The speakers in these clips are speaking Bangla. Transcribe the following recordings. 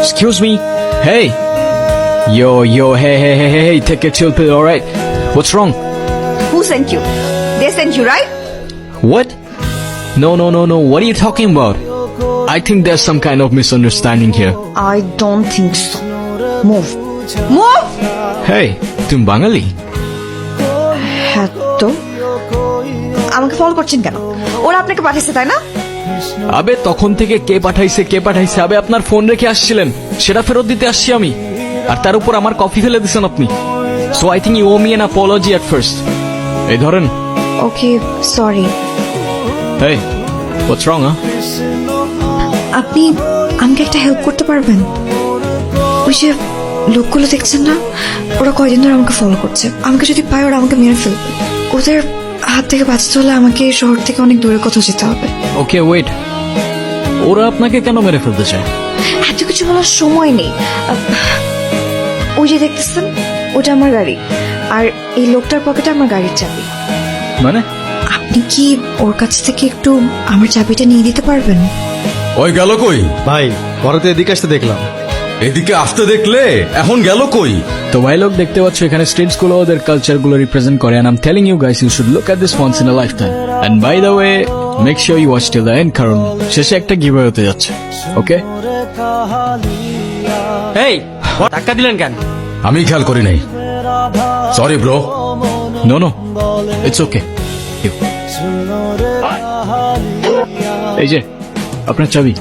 Excuse me. Hey. Yo, hey, take a chill pill, alright? What's wrong? Who sent you? They sent you, right? What? No, what are you talking about? I think there's some kind of misunderstanding here. I don't think so. Move. Move! Hey, তুমি বাঙালি? হ্যাঁ তো আমাকে ফলো করছেন কেন? ওরা আপনাকে পাঠিয়েছে তাই না? আবে তখন থেকে কে পাঠাইছে আবে আপনার ফোন রেখে আসছিলেন সেটা ফেরত দিতে আসছি আমি আর তার উপর আমার কফি ফেলে দিছেন আপনি so I think you owe me an apology at first এই ধরেন ওকে সরি হেই হোয়াটস রং আপনি আমাকে একটা হেল্প করতে পারবেন? ওই যে লোকগুলো দেখছেন না ওরা কয়দিন ধরে আমাকে ফলো করছে আমাকে যদি পায় ওরা আমাকে মেরে ফেলবে ওদের হাত থেকে বাঁচতে হলে আমাকে এই শহর থেকে অনেক দূরে কোথাও যেতে হবে ওকে ওয়েট ওরা আপনাকে কেন মেরে ফেলতে চায়? এত কিছু বলার সময় নেই ওই যে দেখতেছেন ওটা আমার গাড়ি আর এই লোকটার পকেটে আমার গাড়ির চাবি মানে আপনি কি ওর কাছ থেকে একটু আমার চাবিটা নিয়ে দিতে পারবেন? ওই গেল কই? ভাই ভারতে এদিকে আসতে দেখলাম। এদিকে আসতে দেখলে এখন গেল কই? তো ভাই লোক দেখতে পাচ্ছ এখানে স্টেটস গুলো ওদের কালচার গুলো রিপ্রেজেন্ট করে and I'm telling you guys you should look at this once in a lifetime and by the way make sure you watch till the end কারণ শেষে একটা গিভঅ্যাওয়ে হতে যাচ্ছে ওকে এই ধাক্কা দিলেন কেন? আমি খেয়াল করি নাই, sorry bro. No it's okay এই যে আপনার চাবি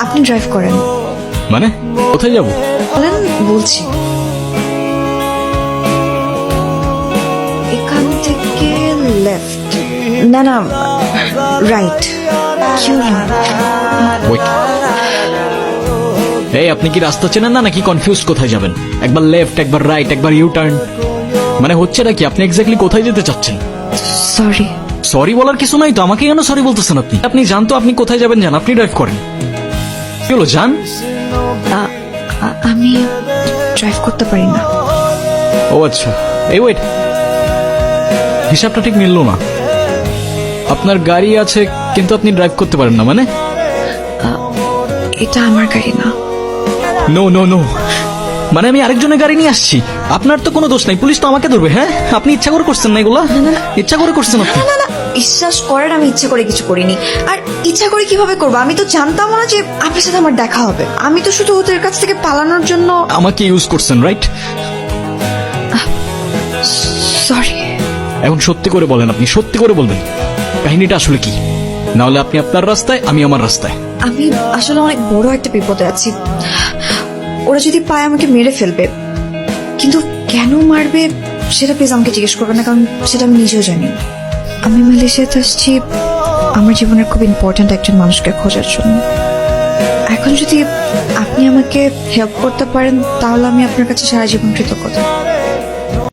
আপনি ড্রাইভ করেন মানে কোথায় যাব? বলেন বলছি এখান থেকে লেফট না রাইট Wait. এই আপনি কি রাস্তা চেনেন না নাকি কনফিউজ কোথায় যাবেন? একবার লেফট একবার রাইট একবার ইউ টার্ন মানে হচ্ছে নাকি আপনি এক্স্যাক্টলি কোথায় যেতে চাচ্ছেন? সরি সরি বলার কিছু নাই তো আমাকে কেন সরি বলতেছেন আপনি? আপনি জানতো আপনি কোথায় যাবেন জান আপনি ড্রাইভ করেন কি হলো জান? আমি ড্রাইভ করতে পারি না। ও আচ্ছা এই ওয়েট হিসাবটা ঠিক মিললো না আপনার গাড়ি আছে কিন্তু আপনি ড্রাইভ করতে পারেন না মানে? এটা আমার গাড়ি না। নো মানে আমি আরেকজনের গাড়ি নিয়ে আসছি আপনার তো কোনো দোষ নাই পুলিশ তো আমাকে ধরবে হ্যাঁ আপনি ইচ্ছা করে করছেন না এগুলা ইচ্ছা করে করছেন আপনি না বিশ্বাস করেন আমি ইচ্ছে করে কিছু করিনি আর ইচ্ছা করে কিভাবে করবো আমি তো জানতাম না যে আপনার সাথে আমার দেখা হবে আমি তো শুধু ওদের কাছ থেকে পালানোর জন্য আমাকে ইউজ করছেন রাইট সরি এখন সত্যি করে বলেন আপনি সত্যি করে বলবেন কাহিনীটা আসলে কি না হলে আপনি আপনার রাস্তায় আমি আমার রাস্তায় আমি আসলে অনেক বড় একটা বিপদে আছি ওরা যদি পায় আমাকে মেরে ফেলবে কিন্তু কেন মারবে সেটা প্লিজ আমাকে জিজ্ঞেস করবেন না কারণ সেটা আমি নিজেও জানি না। আমি মালয়েশিয়াতে আসছি আমার জীবনের খুব ইম্পর্ট্যান্ট একজন মানুষকে খোঁজার জন্য এখন যদি আপনি আমাকে হেল্প করতে পারেন তাহলে আমি আপনার কাছে সারা জীবন কৃতজ্ঞতা।